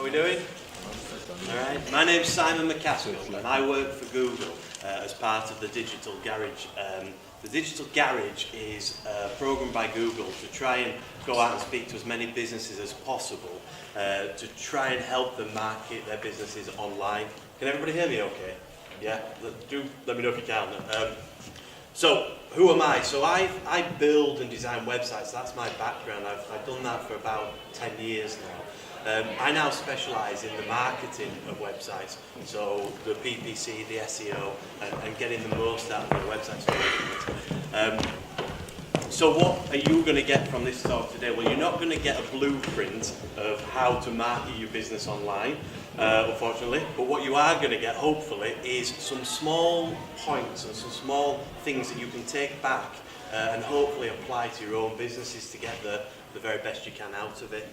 we doing? Alright, my name's Simon McCaskill and I work for Google as part of the Digital Garage. The Digital Garage is a program by Google to try and go out and speak to as many businesses as possible to try and help them market their businesses online. Can everybody hear me okay? Yeah? Do let me know if you can. So, who am I? So I build and design websites, that's my background. I've done that for about 10 years now. I now specialise in the marketing of websites, so the PPC, the SEO, and getting the most out of your websites. So what are you going to get from this talk today? Well, you're not going to get a blueprint of how to market your business online, unfortunately, but what you are going to get, hopefully, is some small points and some small things that you can take back and hopefully apply to your own businesses to get the very best you can out of it.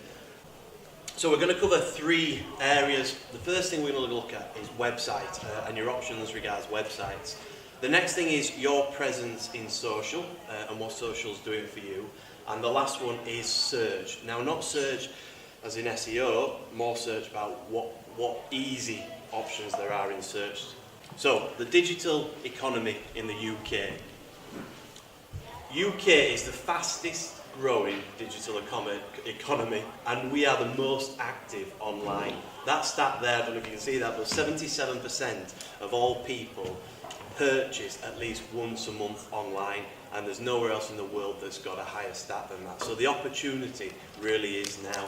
So we're going to cover three areas. The first thing we're going to look at is website and your options regards websites. The next thing is your presence in social and what social's doing for you. And the last one is search. Now, not search as in SEO, more search about what easy options there are in search. So, the digital economy in the UK. UK is the fastest growing digital economy, and we are the most active online. That stat there, I don't know if you can see that, but 77% of all people purchase at least once a month online, and there's nowhere else in the world that's got a higher stat than that. So the opportunity really is now.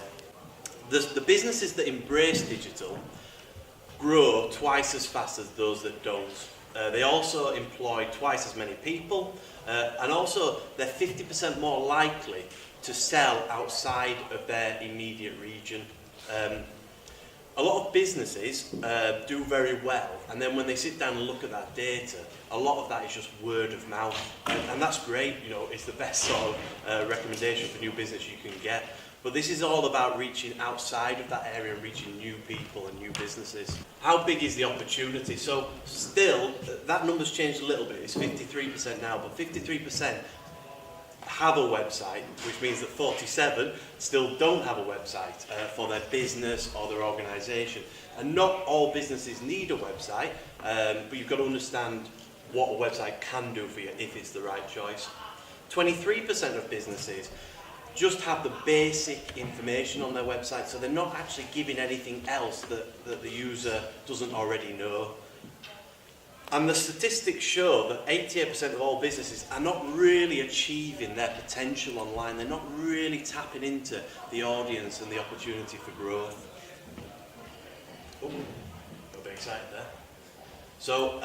The businesses that embrace digital grow twice as fast as those that don't. They also employ twice as many people, and also they're 50% more likely to sell outside of their immediate region. A lot of businesses do very well, and then when they sit down and look at that data, a lot of that is just word of mouth, and that's great. You know, it's the best sort of recommendation for new business you can get. But this is all about reaching outside of that area and reaching new people and new businesses. How big is the opportunity? So still, that number's changed a little bit. It's 53% now, but 53% have a website, which means that 47 still don't have a website for their business or their organisation. And not all businesses need a website, but you've got to understand what a website can do for you if it's the right choice. 23% of businesses just have the basic information on their website, so they're not actually giving anything else that the user doesn't already know. And the statistics show that 88% of all businesses are not really achieving their potential online. They're not really tapping into the audience and the opportunity for growth. Oh, got a bit excited there. So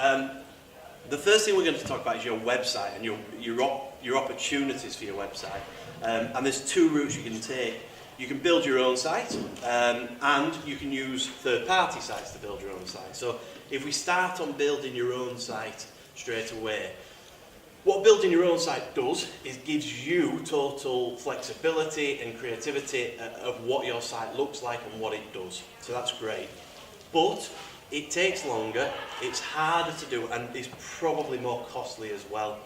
the first thing we're going to talk about is your website and your opportunities for your website. And there's two routes you can take. You can build your own site, and you can use third-party sites to build your own site. So if we start on building your own site straight away, what building your own site does is gives you total flexibility and creativity of what your site looks like and what it does. So that's great. But it takes longer, it's harder to do, and it's probably more costly as well.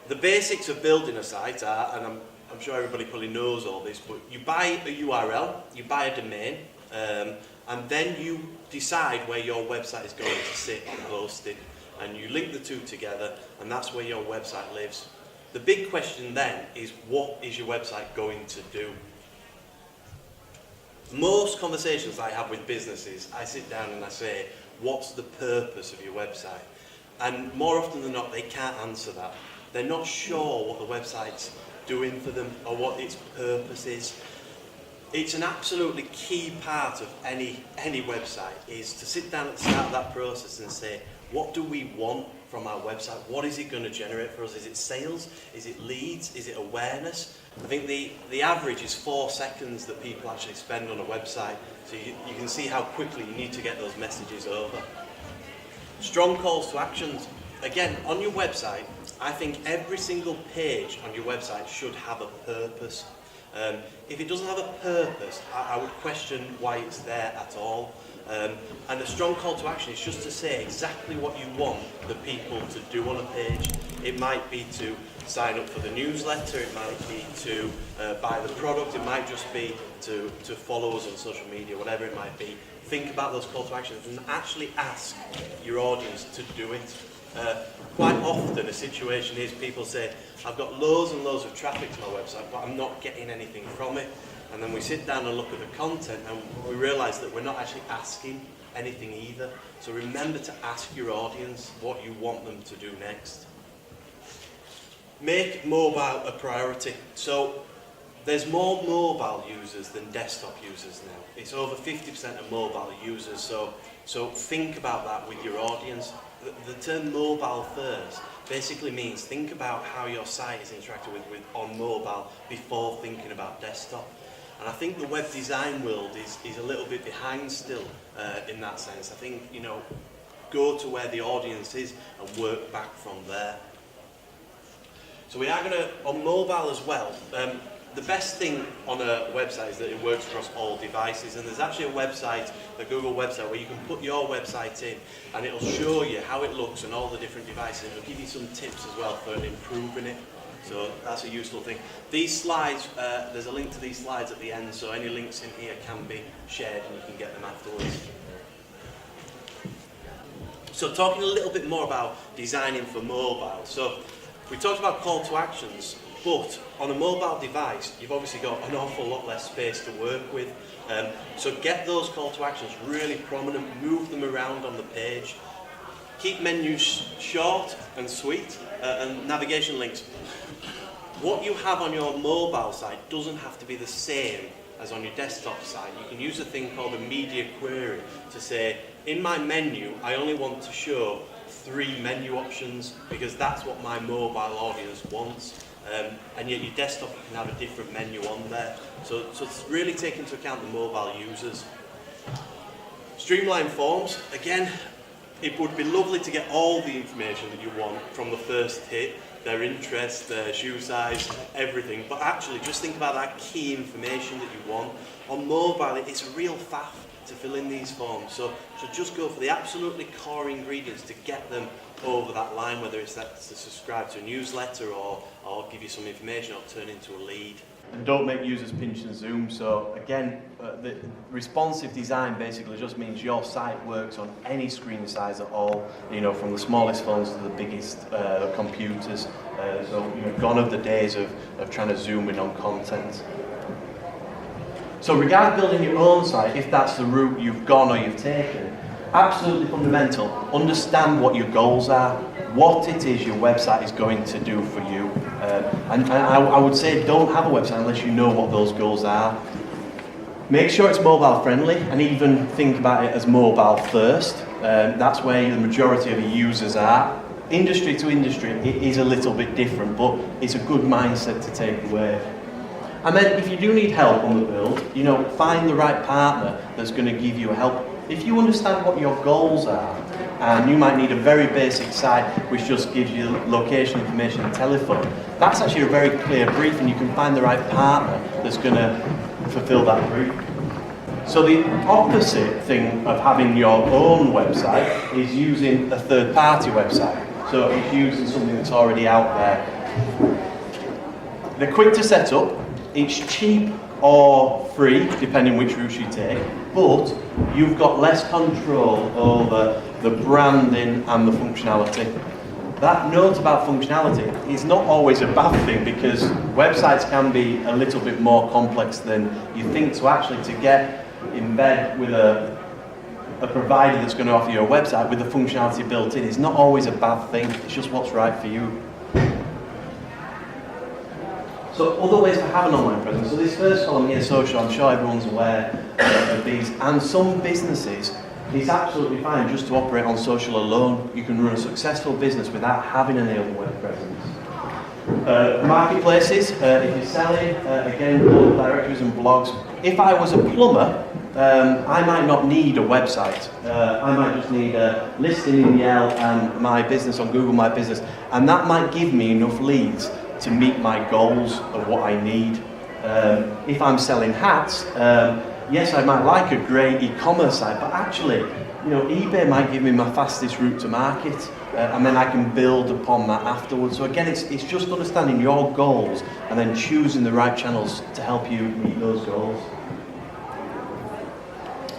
The basics of building a site are, and I'm sure everybody probably knows all this, but you buy a URL, you buy a domain, and then you decide where your website is going to sit and hosted, and you link the two together, and that's where your website lives. The big question then is, what is your website going to do? Most conversations I have with businesses, I sit down and I say, what's the purpose of your website? And more often than not, they can't answer that. They're not sure what the website's doing for them or what its purpose is. It's an absolutely key part of any website is to sit down at the start of that process and say, what do we want from our website? What is it going to generate for us? Is it sales? Is it leads? Is it awareness? I think the average is 4 seconds that people actually spend on a website. So you can see how quickly you need to get those messages over. Strong calls to actions. Again, on your website, I think every single page on your website should have a purpose. If it doesn't have a purpose, I would question why it's there at all. And a strong call to action is just to say exactly what you want the people to do on a page. It might be to sign up for the newsletter, it might be to buy the product, it might just be to follow us on social media, whatever it might be. Think about those call to actions and actually ask your audience to do it. Quite often a situation is people say, I've got loads and loads of traffic to my website, but I'm not getting anything from it. And then we sit down and look at the content and we realise that we're not actually asking anything either. So remember to ask your audience what you want them to do next. Make mobile a priority. So there's more mobile users than desktop users now. It's over 50% of mobile users, so think about that with your audience. The term mobile first basically means think about how your site is interacted with on mobile before thinking about desktop. And I think the web design world is a little bit behind still in that sense. I think, you know, go to where the audience is and work back from there. So we are going to, on mobile as well, the best thing on a website is that it works across all devices, and there's actually a website, a Google website, where you can put your website in and it'll show you how it looks on all the different devices. It'll give you some tips as well for improving it. So that's a useful thing. These slides, there's a link to these slides at the end, so any links in here can be shared and you can get them afterwards. So talking a little bit more about designing for mobile. So we talked about call to actions, but on a mobile device, you've obviously got an awful lot less space to work with. So get those call to actions really prominent, move them around on the page. Keep menus short and sweet, and navigation links. What you have on your mobile site doesn't have to be the same as on your desktop site. You can use a thing called a media query to say, in my menu, I only want to show 3 menu options because that's what my mobile audience wants. And yet your desktop, you can have a different menu on there. So really take into account the mobile users. Streamline forms. Again, it would be lovely to get all the information that you want from the first hit, their interest, their shoe size, everything. But actually, just think about that key information that you want. On mobile, it's a real faff to fill in these forms. So just go for the absolutely core ingredients to get them over that line, whether it's that to subscribe to a newsletter or give you some information or turn into a lead. And don't make users pinch and zoom. So again, the responsive design basically just means your site works on any screen size at all, you know, from the smallest phones to the biggest computers. So you know, gone are the days of trying to zoom in on content. So regarding building your own site, if that's the route you've gone or you've taken, absolutely fundamental. Understand what your goals are, what it is your website is going to do for you. And I would say don't have a website unless you know what those goals are. Make sure it's mobile friendly and even think about it as mobile first. That's where the majority of your users are. Industry to industry, it is a little bit different, but it's a good mindset to take away. And then if you do need help on the build, you know, find the right partner that's going to give you help. If you understand what your goals are, and you might need a very basic site which just gives you location information and telephone, that's actually a very clear brief and you can find the right partner that's going to fulfill that brief. So the opposite thing of having your own website is using a third-party website. So it's using something that's already out there. They're quick to set up, it's cheap or free, depending which route you take, but you've got less control over the branding and the functionality. That note about functionality is not always a bad thing because websites can be a little bit more complex than you think, so actually to get in bed with a provider that's going to offer you a website with the functionality built in is not always a bad thing, it's just what's right for you. So other ways to have an online presence. So this first column here, social, I'm sure everyone's aware of these. And some businesses, it's absolutely fine just to operate on social alone. You can run a successful business without having any other web presence. Marketplaces, if you're selling, again, global directories and blogs. If I was a plumber, I might not need a website. I might just need a listing in Yale and my business on Google My Business. And that might give me enough leads to meet my goals of what I need. If I'm selling hats, yes, I might like a great e-commerce site, but actually, you know, eBay might give me my fastest route to market, and then I can build upon that afterwards. So again, it's just understanding your goals and then choosing the right channels to help you meet those goals.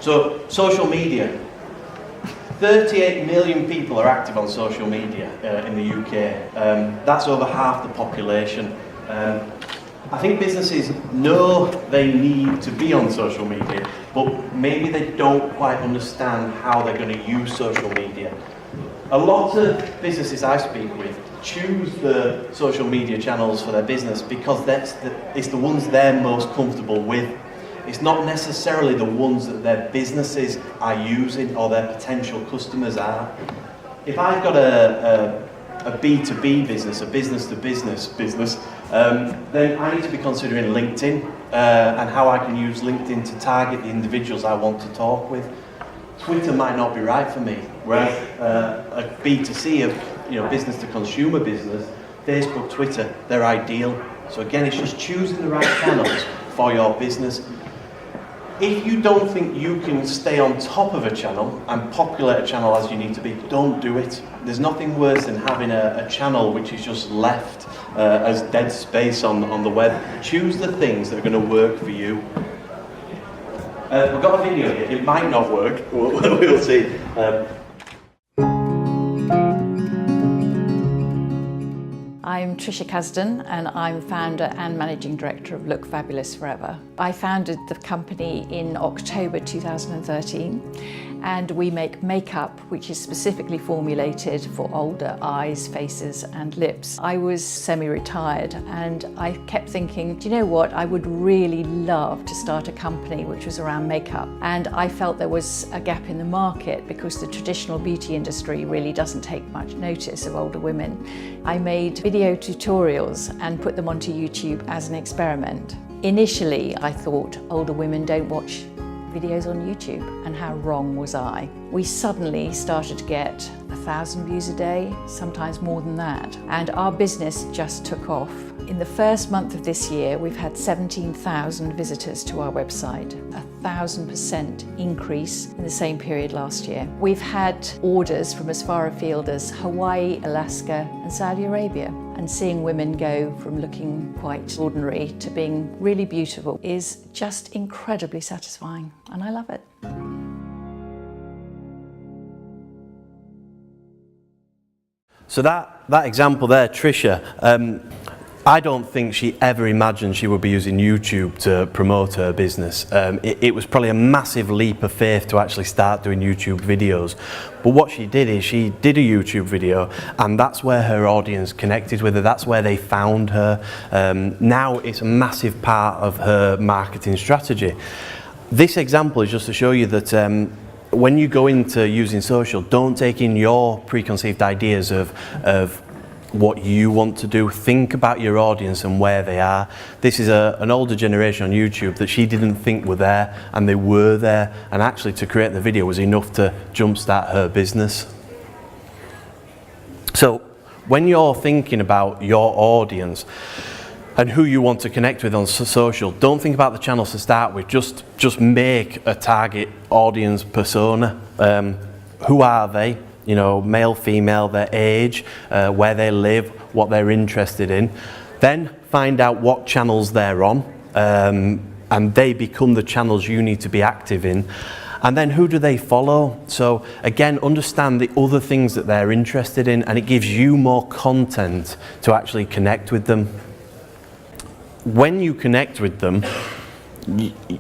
So, social media. 38 million people are active on social media in the UK. That's over half the population. I think businesses know they need to be on social media, but maybe they don't quite understand how they're going to use social media. A lot of businesses I speak with choose the social media channels for their business because it's the ones they're most comfortable with. It's not necessarily the ones that their businesses are using or their potential customers are. If I've got a B2B business, a business-to-business business, then I need to be considering LinkedIn and how I can use LinkedIn to target the individuals I want to talk with. Twitter might not be right for me, whereas a B2C, business-to-consumer business, Facebook, Twitter, they're ideal. So again, it's just choosing the right channels for your business. If you don't think you can stay on top of a channel and populate a channel as you need to be, don't do it. There's nothing worse than having a channel which is just left as dead space on the web. Choose the things that are going to work for you. We've got a video here. It might not work. We'll see. I'm Tricia Casden and I'm founder and managing director of Look Fabulous Forever. I founded the company in October 2013 and we make makeup which is specifically formulated for older eyes, faces and lips. I was semi-retired and I kept thinking, do you know what, I would really love to start a company which was around makeup, and I felt there was a gap in the market because the traditional beauty industry really doesn't take much notice of older women. I made video tutorials and put them onto YouTube as an experiment. Initially, I thought older women don't watch videos on YouTube, and how wrong was I? We suddenly started to get 1,000 views a day, sometimes more than that, and our business just took off. In the first month of this year, we've had 17,000 visitors to our website, 1,000% increase in the same period last year. We've had orders from as far afield as Hawaii, Alaska and Saudi Arabia. And seeing women go from looking quite ordinary to being really beautiful is just incredibly satisfying, and I love it. So that example there, Tricia, I don't think she ever imagined she would be using YouTube to promote her business. It was probably a massive leap of faith to actually start doing YouTube videos. But what she did is she did a YouTube video, and that's where her audience connected with her, that's where they found her. Now it's a massive part of her marketing strategy. This example is just to show you that when you go into using social, don't take in your preconceived ideas of what you want to do. Think about your audience and where they are. This is an older generation on YouTube that she didn't think were there, and they were there, and actually to create the video was enough to jumpstart her business. So when you're thinking about your audience and who you want to connect with on social, don't think about the channels to start with. Just make a target audience persona. Who are they? You know, male, female, their age, where they live, what they're interested in. Then find out what channels they're on, and they become the channels you need to be active in. And then who do they follow? So again, understand the other things that they're interested in, and it gives you more content to actually connect with them. When you connect with them,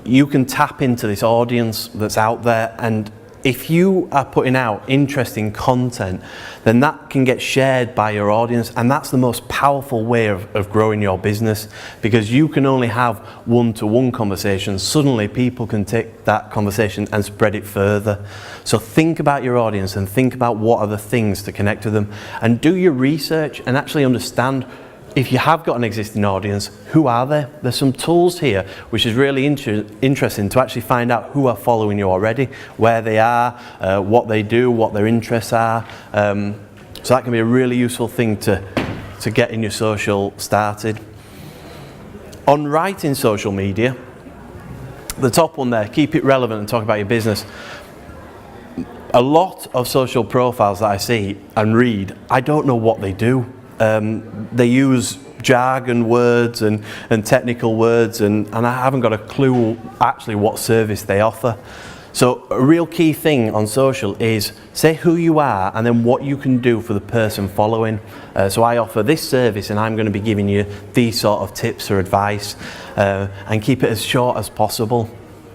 you can tap into this audience that's out there, and if you are putting out interesting content, then that can get shared by your audience, and that's the most powerful way of growing your business, because you can only have one-to-one conversations. Suddenly people can take that conversation and spread it further. So think about your audience and think about what are the things to connect with them, and do your research and actually understand, if you have got an existing audience, who are they? There's some tools here which is really interesting to actually find out who are following you already, where they are, what they do, what their interests are. So that can be a really useful thing to getting your social started. On writing social media, the top one there, keep it relevant and talk about your business. A lot of social profiles that I see and read, I don't know what they do. They use jargon words and technical words, and I haven't got a clue actually what service they offer. So a real key thing on social is say who you are and then what you can do for the person following. So I offer this service and I'm going to be giving you these sort of tips or advice, and keep it as short as possible.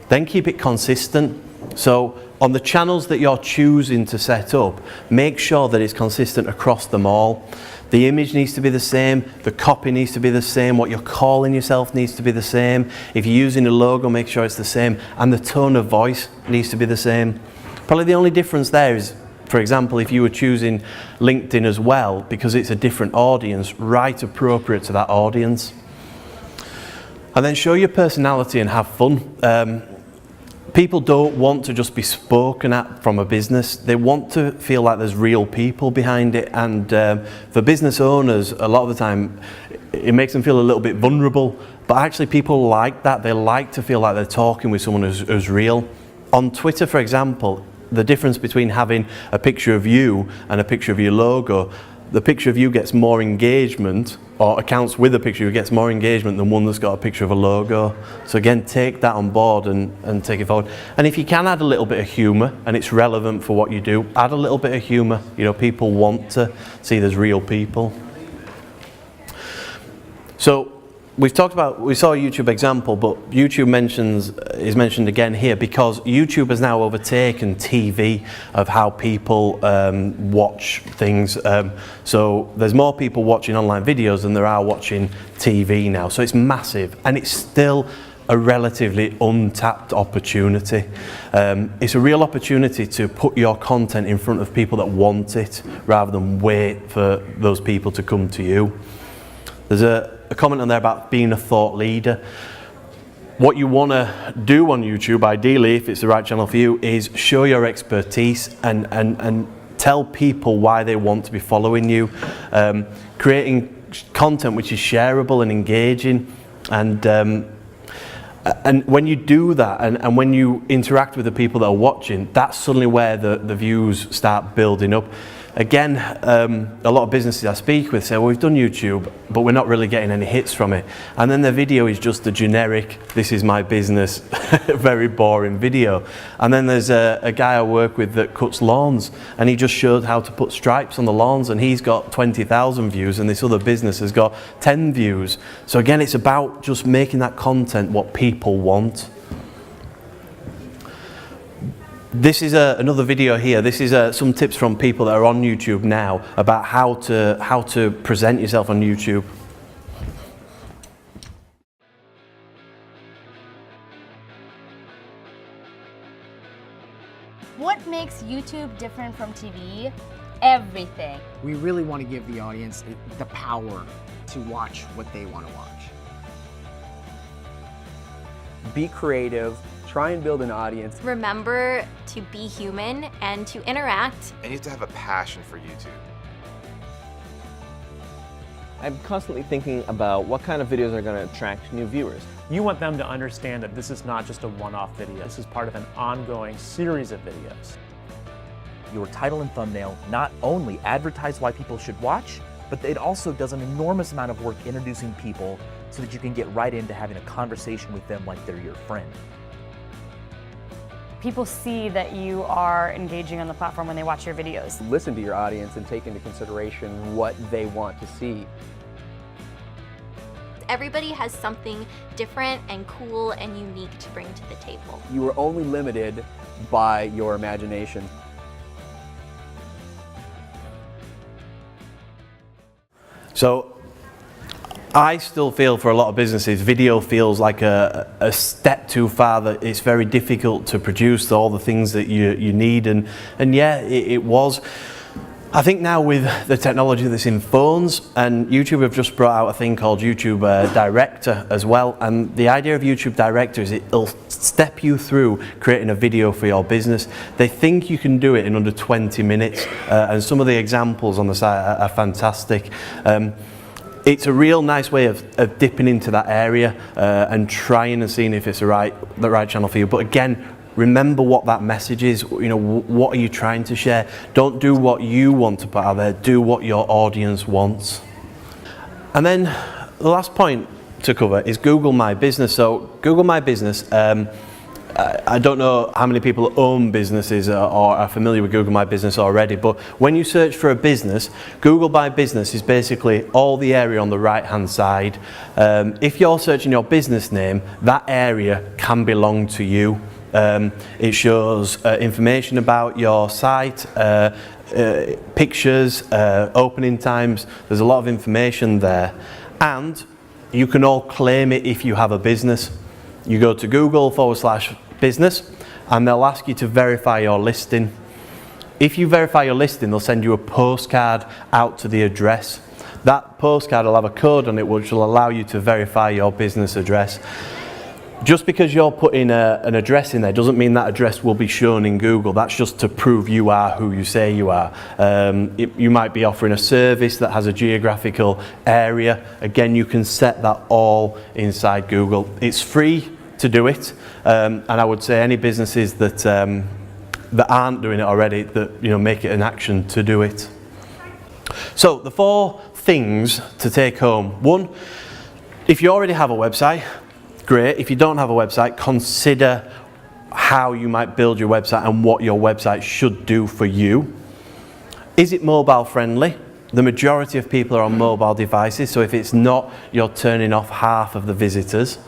Then keep it consistent. So on the channels that you're choosing to set up, make sure that it's consistent across them all. The image needs to be the same, the copy needs to be the same, what you're calling yourself needs to be the same. If you're using a logo, make sure it's the same, and the tone of voice needs to be the same. Probably the only difference there is, for example, if you were choosing LinkedIn as well, because it's a different audience, write appropriate to that audience. And then show your personality and have fun. People don't want to just be spoken at from a business. They want to feel like there's real people behind it, and for business owners, a lot of the time it makes them feel a little bit vulnerable, but actually people like that. They like to feel like they're talking with someone who's real. On Twitter, for example, the difference between having a picture of you and a picture of your logo, the picture of you gets more engagement, or accounts with a picture of you gets more engagement than one that's got a picture of a logo. So again, take that on board and take it forward. And if you can add a little bit of humour and it's relevant for what you do, add a little bit of humour. You know, people want to see there's real people. So we saw a YouTube example, but YouTube is mentioned again here because YouTube has now overtaken TV of how people watch things. So there's more people watching online videos than there are watching TV now. So it's massive, and it's still a relatively untapped opportunity. It's a real opportunity to put your content in front of people that want it, rather than wait for those people to come to you. There's a comment on there about being a thought leader. What you want to do on YouTube, ideally, if it's the right channel for you, is show your expertise and tell people why they want to be following you. Creating content which is shareable and engaging, and when you do that, and when you interact with the people that are watching, that's suddenly where the views start building up. Again, a lot of businesses I speak with say, well, we've done YouTube, but we're not really getting any hits from it. And then the video is just the generic, this is my business, very boring video. And then there's a guy I work with that cuts lawns, and he just showed how to put stripes on the lawns, and he's got 20,000 views, and this other business has got 10 views. So again, it's about just making that content what people want. This is another video here. This is some tips from people that are on YouTube now about how to present yourself on YouTube. What makes YouTube different from TV? Everything. We really want to give the audience the power to watch what they want to watch. Be creative. Try and build an audience. Remember to be human and to interact. And you have to have a passion for YouTube. I'm constantly thinking about what kind of videos are going to attract new viewers. You want them to understand that this is not just a one-off video. This is part of an ongoing series of videos. Your title and thumbnail not only advertise why people should watch, but it also does an enormous amount of work introducing people so that you can get right into having a conversation with them like they're your friend. People see that you are engaging on the platform when they watch your videos. Listen to your audience and take into consideration what they want to see. Everybody has something different and cool and unique to bring to the table. You are only limited by your imagination. So I still feel for a lot of businesses, video feels like a step too far, that it's very difficult to produce all the things that you need, and yeah, it was. I think now with the technology that's in phones, and YouTube have just brought out a thing called YouTube Director as well, and the idea of YouTube Director is it'll step you through creating a video for your business. They think you can do it in under 20 minutes, and some of the examples on the site are fantastic. it's a real nice way of dipping into that area and trying and seeing if it's the right channel for you. But again, remember what that message is. You know, what are you trying to share? Don't do what you want to put out there, do what your audience wants. And then the last point to cover is Google My Business. So Google My Business, I don't know how many people own businesses or are familiar with Google My Business already, but when you search for a business, Google My Business is basically all the area on the right hand side. If you're searching your business name, that area can belong to you. It shows information about your site, pictures, opening times. There's a lot of information there, and you can all claim it if you have a business. You go to Google/business and they'll ask you to verify your listing. If you verify your listing, they'll send you a postcard out to the address. That postcard will have a code on it which will allow you to verify your business address. Just because you're putting an address in there doesn't mean that address will be shown in Google. That's just to prove you are who you say you are. You might be offering a service that has a geographical area. Again, you can set that all inside Google. It's free to do it, and I would say any businesses that aren't doing it already, that make it an action to do it. So the 4 things to take home. 1, if you already have a website, great. If you don't have a website, consider how you might build your website and what your website should do for you. Is it mobile friendly? The majority of people are on mobile devices, so if it's not, you're turning off half of the visitors.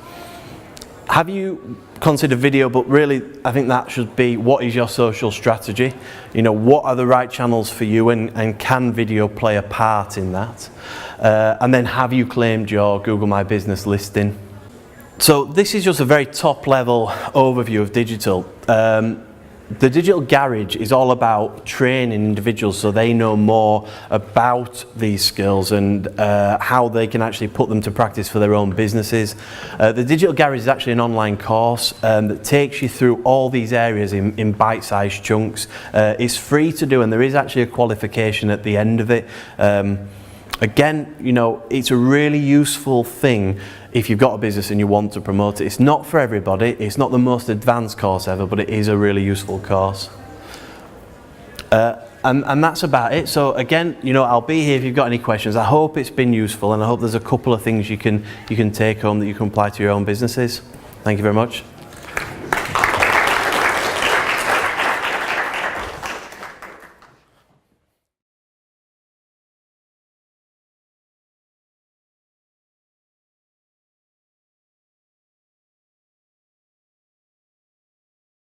Have you considered video? But really, I think that should be, what is your social strategy? What are the right channels for you, and can video play a part in that? And then, have you claimed your Google My Business listing? So this is just a very top level overview of digital. The Digital Garage is all about training individuals so they know more about these skills and how they can actually put them to practice for their own businesses. The Digital Garage is actually an online course that takes you through all these areas in bite-sized chunks. It's free to do, and there is actually a qualification at the end of it. Again, it's a really useful thing if you've got a business and you want to promote it. It's not for everybody. It's not the most advanced course ever, but it is a really useful course. And that's about it. So again, I'll be here if you've got any questions. I hope it's been useful, and I hope there's a couple of things you can take home that you can apply to your own businesses. Thank you very much.